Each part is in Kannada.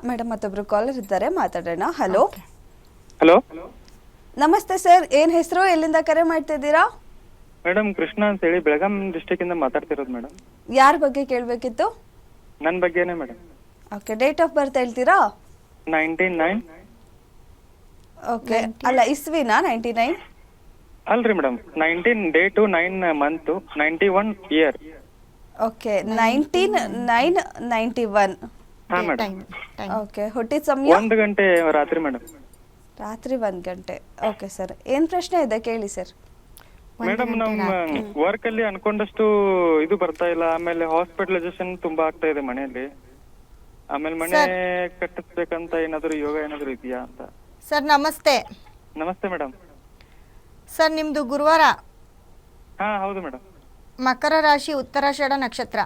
ಮೇಡಮ್ ಮತ್ತೊಬ್ರು ಕಾಲರ್ ಇದ್ದಾರೆ, ಮಾತಾಡೋಣ. ಹಲೋ ಹಲೋ ನಮಸ್ತೆ ಸರ್, ಏನ್ ಹೆಸರು, ಎಲ್ಲಿಂದ ಕರೆ ಮಾಡ್ತಿದ್ದೀರಾ? ಮೇಡಮ್ ಕೃಷ್ಣ ಅಂತ ಹೇಳಿ ಬೆಳಗಾಂ ಡಿಸ್ಟಿಕ್ ಇಂದ ಮಾತಾಡ್ತಿರೋದು ಮೇಡಮ್. ಯಾರ ಬಗ್ಗೆ ಕೇಳಬೇಕಿತ್ತು? ನನ್ನ ಬಗ್ಗೆನೇ madam. Okay, date of birth ಹೇಳ್ತೀರಾ? 19/9. ಓಕೆ, ಅಲ್ಲ ಇಸ್ವಿನಾ 99? ಅಲ್ರಿ madam, 19 date 9 month 91 year. Okay, 19/9/91. ಹಾ ಮೇಡಮ್. ಓಕೆ, ಹುಟ್ಟಿದ ಸಮಯ 1 ಗಂಟೆ ರಾತ್ರಿ ಮೇಡಮ್. ರಾತ್ರಿ 1 ಗಂಟೆ. ಓಕೆ ಸರ್, ಏನ್ ಪ್ರಶ್ನೆ ಇದೆ ಕೇಳಿ ಸರ್. ಮೇಡಮ್ ನಮ್ಮ ವರ್ಕ್ ಅಲ್ಲಿ ಅನ್ಕೊಂಡಷ್ಟು ಇದು ಬರ್ತಾ ಇಲ್ಲ. ಆಮೇಲೆ ಹಾಸ್ಪಿಟಲೈಸೇಷನ್ ತುಂಬಾ ಆಗ್ತಾ ಇದೆ ಮನೆಯಲ್ಲಿ. ಆಮೇಲೆ ಮನೆ ಕಟ್ಟಿಸ್ಬೇಕಂತ ಏನಾದ್ರು ಯೋಗ ಏನಾದ್ರು ಇದೆಯಾ ಅಂತ. ಸರ್ ನಮಸ್ತೆ. ನಮಸ್ತೆ ಮೇಡಮ್. ಸರ್ ನಿಮ್ದು ಗುರುವಾರ, ಹಾ ಹೌದು ಮೇಡಮ್. ಮಕರ ರಾಶಿ, ಉತ್ತರಾಷಾಢ ನಕ್ಷತ್ರ.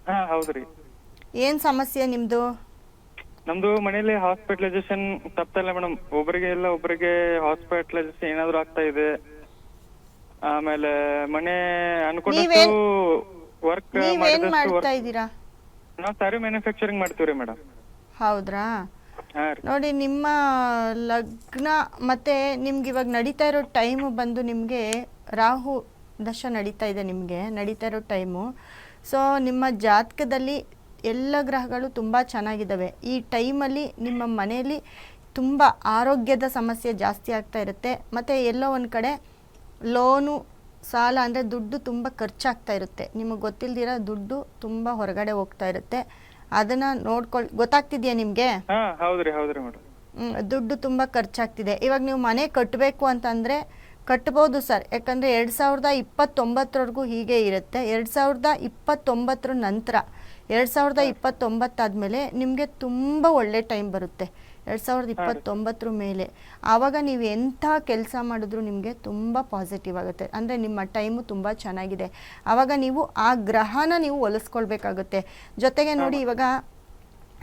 ಹಾ ಹೌದ್ರಿ. ಏನ್ ಸಮಸ್ಯೆ ನಿಮ್ದು? ನಮ್ದು ಮನೇಲಿ ಹಾಸ್ಪಿಟಲೈಸೇಷನ್ ತಪ್ತಾ ಇಲ್ಲ ಮೇಡಮ್. ಒಬ್ಬರಿಗೆ ಹಾಸ್ಪಿಟಲೈಸೇಷನ್ ಏನಾದ್ರು ಆಗ್ತಾ ಇದೆ. ಆಮೇಲೆ ಮನೆ ಅನ್ಕೊಂಡಷ್ಟು ವರ್ಕ್ ನೀವೇನ್ ಮಾಡ್ತಾ ಇದ್ದೀರಾ? ನಾವು ಸ್ಯಾರಿ ಮ್ಯಾನುಫ್ಯಾಕ್ಚರಿಂಗ್ ಮಾಡ್ತೀವ್ರಿ ಮೇಡಮ್. ಹೌದ್ರಾ? ಹಾ ರೀ. ನೋಡಿ, ನಿಮ್ಮ ಲಗ್ನ ಮತ್ತೆ ನಿಮ್ಗೆ ಇವಾಗ ನಡೀತಾ ಇರೋ ಟೈಮು ಬಂದು ನಿಮಗೆ ರಾಹು ದಶ ನಡೀತಾ ಇದೆ, ನಿಮಗೆ ನಡೀತಾ ಇರೋ ಟೈಮು. ಸೊ ನಿಮ್ಮ ಜಾತಕದಲ್ಲಿ ಎಲ್ಲ ಗ್ರಹಗಳು ತುಂಬ ಚೆನ್ನಾಗಿದ್ದಾವೆ. ಈ ಟೈಮಲ್ಲಿ ನಿಮ್ಮ ಮನೆಯಲ್ಲಿ ತುಂಬ ಆರೋಗ್ಯದ ಸಮಸ್ಯೆ ಜಾಸ್ತಿ ಆಗ್ತಾ ಇರುತ್ತೆ. ಮತ್ತು ಎಲ್ಲೋ ಒಂದು ಕಡೆ ಲೋನು, ಸಾಲ ಅಂದರೆ ದುಡ್ಡು ತುಂಬ ಖರ್ಚಾಗ್ತಾ ಇರುತ್ತೆ. ನಿಮಗೆ ಗೊತ್ತಿಲ್ದಿರ ದುಡ್ಡು ತುಂಬ ಹೊರಗಡೆ ಹೋಗ್ತಾ ಇರುತ್ತೆ. ಅದನ್ನು ಗೊತ್ತಾಗ್ತಿದೆಯಾ ನಿಮಗೆ? ಹಾ ಹೌದ್ರಿ ಹೌದ್ರಿ ಮೇಡಮ್. ದುಡ್ಡು ತುಂಬ ಖರ್ಚಾಗ್ತಿದೆ. ಇವಾಗ ನೀವು ಮನೆ ಕಟ್ಟಬೇಕು ಅಂತಂದರೆ ಕಟ್ಬೋದು ಸರ್. ಯಾಕಂದರೆ 2029ವರೆಗೂ ಹೀಗೆ ಇರುತ್ತೆ. 2029 ನಂತರ 2029 ಆದಮೇಲೆ ನಿಮಗೆ ತುಂಬ ಒಳ್ಳೆ ಟೈಮ್ ಬರುತ್ತೆ. 2029 ಮೇಲೆ ಆವಾಗ ನೀವು ಎಂಥ ಕೆಲಸ ಮಾಡಿದ್ರೂ ನಿಮಗೆ ತುಂಬ ಪಾಸಿಟಿವ್ ಆಗುತ್ತೆ. ಅಂದರೆ ನಿಮ್ಮ ಟೈಮು ತುಂಬ ಚೆನ್ನಾಗಿದೆ. ಆವಾಗ ನೀವು ಆ ಗ್ರಹನ ನೀವು ಹೊಲಿಸ್ಕೊಳ್ಬೇಕಾಗುತ್ತೆ. ಜೊತೆಗೆ ನೋಡಿ, ಇವಾಗ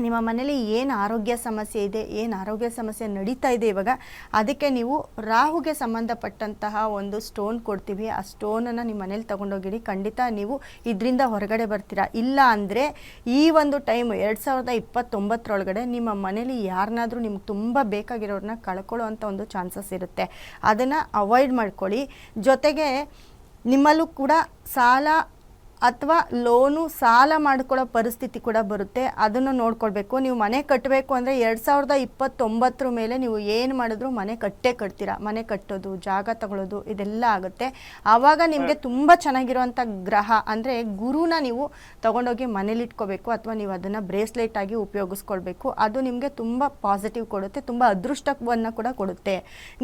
ನಿಮ್ಮ ಮನೇಲಿ ಏನು ಆರೋಗ್ಯ ಸಮಸ್ಯೆ ಇದೆ, ಏನು ಆರೋಗ್ಯ ಸಮಸ್ಯೆ ನಡೀತಾ ಇದೆ ಇವಾಗ, ಅದಕ್ಕೆ ನೀವು ರಾಹುಗೆ ಸಂಬಂಧಪಟ್ಟಂತಹ ಒಂದು ಸ್ಟೋನ್ ಕೊಡ್ತೀವಿ. ಆ ಸ್ಟೋನನ್ನು ನಿಮ್ಮ ಮನೇಲಿ ತೊಗೊಂಡೋಗಿಡಿ. ಖಂಡಿತ ನೀವು ಇದರಿಂದ ಹೊರಗಡೆ ಬರ್ತೀರಾ. ಇಲ್ಲ ಅಂದರೆ ಈ ಒಂದು ಟೈಮ್ 2029 ನಿಮ್ಮ ಮನೇಲಿ ಯಾರನ್ನಾದರೂ ನಿಮ್ಗೆ ತುಂಬ ಬೇಕಾಗಿರೋರನ್ನ ಕಳ್ಕೊಳ್ಳೋ ಅಂಥ ಒಂದು ಚಾನ್ಸಸ್ ಇರುತ್ತೆ. ಅದನ್ನು ಅವಾಯ್ಡ್ ಮಾಡ್ಕೊಳ್ಳಿ. ಜೊತೆಗೆ ನಿಮ್ಮಲ್ಲೂ ಕೂಡ ಸಾಲ ಅಥವಾ ಲೋನು, ಸಾಲ ಮಾಡ್ಕೊಳ್ಳೋ ಪರಿಸ್ಥಿತಿ ಕೂಡ ಬರುತ್ತೆ. ಅದನ್ನು ನೋಡ್ಕೊಳ್ಬೇಕು. ನೀವು ಮನೆ ಕಟ್ಟಬೇಕು ಅಂದರೆ 2029 ಮೇಲೆ ನೀವು ಏನು ಮಾಡಿದ್ರು ಮನೆ ಕಟ್ತೀರಾ. ಮನೆ ಕಟ್ಟೋದು, ಜಾಗ ತಗೊಳ್ಳೋದು, ಇದೆಲ್ಲ ಆಗುತ್ತೆ. ಆವಾಗ ನಿಮಗೆ ತುಂಬ ಚೆನ್ನಾಗಿರುವಂಥ ಗ್ರಹ ಅಂದರೆ ಗುರುನ ನೀವು ತೊಗೊಂಡೋಗಿ ಮನೇಲಿ ಇಟ್ಕೋಬೇಕು. ಅಥವಾ ನೀವು ಅದನ್ನು ಬ್ರೇಸ್ಲೆಟ್ ಆಗಿ ಉಪಯೋಗಿಸ್ಕೊಳ್ಬೇಕು. ಅದು ನಿಮಗೆ ತುಂಬ ಪಾಸಿಟಿವ್ ಕೊಡುತ್ತೆ, ತುಂಬ ಅದೃಷ್ಟವನ್ನು ಕೂಡ ಕೊಡುತ್ತೆ.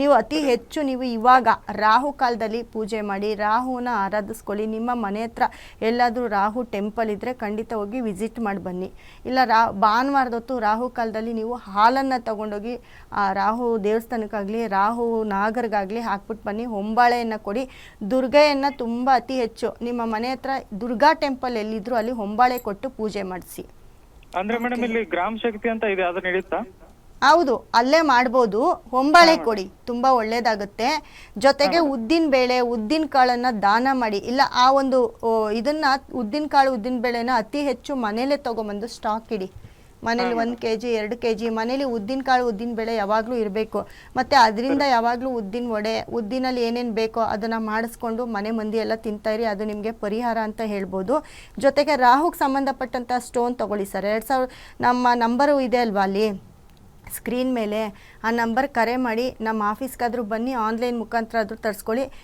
ನೀವು ಅತಿ ಹೆಚ್ಚು ನೀವು ಇವಾಗ ರಾಹು ಕಾಲದಲ್ಲಿ ಪೂಜೆ ಮಾಡಿ, ರಾಹುನ ಆರಾಧಿಸ್ಕೊಳ್ಳಿ. ನಿಮ್ಮ ಮನೆ ಹತ್ರ ಎಲ್ಲಾದರೂ ರಾಹು ಟೆಂಪಲ್ ಇದ್ದರೆ ಖಂಡಿತ ಹೋಗಿ ವಿಸಿಟ್ ಮಾಡಿ ಬನ್ನಿ. ಇಲ್ಲ ಭಾನುವಾರದೊತ್ತು ರಾಹು ಕಾಲದಲ್ಲಿ ನೀವು ಹಾಲನ್ನು ತಗೊಂಡೋಗಿ ಆ ರಾಹು ದೇವಸ್ಥಾನಕ್ಕಾಗಲಿ, ರಾಹು ನಾಗರಿಗಾಗಲಿ ಹಾಕ್ಬಿಟ್ಟು ಬನ್ನಿ. ಹೊಂಬಾಳೆಯನ್ನು ಕೊಡಿ. ದುರ್ಗೆಯನ್ನು ತುಂಬ ಅತಿ ಹೆಚ್ಚು ನಿಮ್ಮ ಮನೆ ಹತ್ರ ದುರ್ಗಾ ಟೆಂಪಲ್ ಎಲ್ಲಿದ್ರು ಅಲ್ಲಿ ಹೊಂಬಾಳೆ ಕೊಟ್ಟು ಪೂಜೆ ಮಾಡಿಸಿ. ಅಂದ್ರೆ ಮೇಡಮ್ ಇಲ್ಲಿ ಗ್ರಾಮ ಶಕ್ತಿ ಅಂತ ಇದೆ, ಅದು ನಡೀತಾ? ಹೌದು, ಅಲ್ಲೇ ಮಾಡ್ಬೋದು. ಹೊಂಬಾಳೆ ಕೊಡಿ, ತುಂಬ ಒಳ್ಳೇದಾಗುತ್ತೆ. ಜೊತೆಗೆ ಉದ್ದಿನ ಬೇಳೆ, ಉದ್ದಿನ ಕಾಳನ್ನು ದಾನ ಮಾಡಿ. ಇಲ್ಲ ಆ ಒಂದು ಇದನ್ನು ಉದ್ದಿನ ಕಾಳು, ಉದ್ದಿನ ಬೇಳೆನ ಅತಿ ಹೆಚ್ಚು ಮನೇಲೇ ತೊಗೊಂಬಂದು ಸ್ಟಾಕ್ ಇಡಿ. ಮನೇಲಿ 1 kg 2 kg ಮನೇಲಿ ಉದ್ದಿನ ಕಾಳು, ಉದ್ದಿನ ಬೇಳೆ ಯಾವಾಗಲೂ ಇರಬೇಕು. ಮತ್ತು ಅದರಿಂದ ಯಾವಾಗಲೂ ಉದ್ದಿನ ವಡೆ, ಉದ್ದಿನಲ್ಲಿ ಏನೇನು ಬೇಕೋ ಅದನ್ನು ಮಾಡಿಸ್ಕೊಂಡು ಮನೆ ಮಂದಿ ಎಲ್ಲ ತಿಂತಾಯಿರಿ. ಅದು ನಿಮಗೆ ಪರಿಹಾರ ಅಂತ ಹೇಳ್ಬೋದು. ಜೊತೆಗೆ ರಾಹುಗೆ ಸಂಬಂಧಪಟ್ಟಂಥ ಸ್ಟೋನ್ ತೊಗೊಳ್ಳಿ ಸರ್. 2000 ನಮ್ಮ ನಂಬರು ಇದೆ ಅಲ್ವಾ ಅಲ್ಲಿ ಸ್ಕ್ರೀನ್ ಮೇಲೆ, ಆ ನಂಬರ್ ಕರೆ ಮಾಡಿ. ನಮ್ಮ ಆಫೀಸ್ಗಾದರೂ ಬನ್ನಿ, ಆನ್ಲೈನ್ ಮುಖಾಂತರ ಆದರೂ ತರಿಸ್ಕೊಳ್ಳಿ.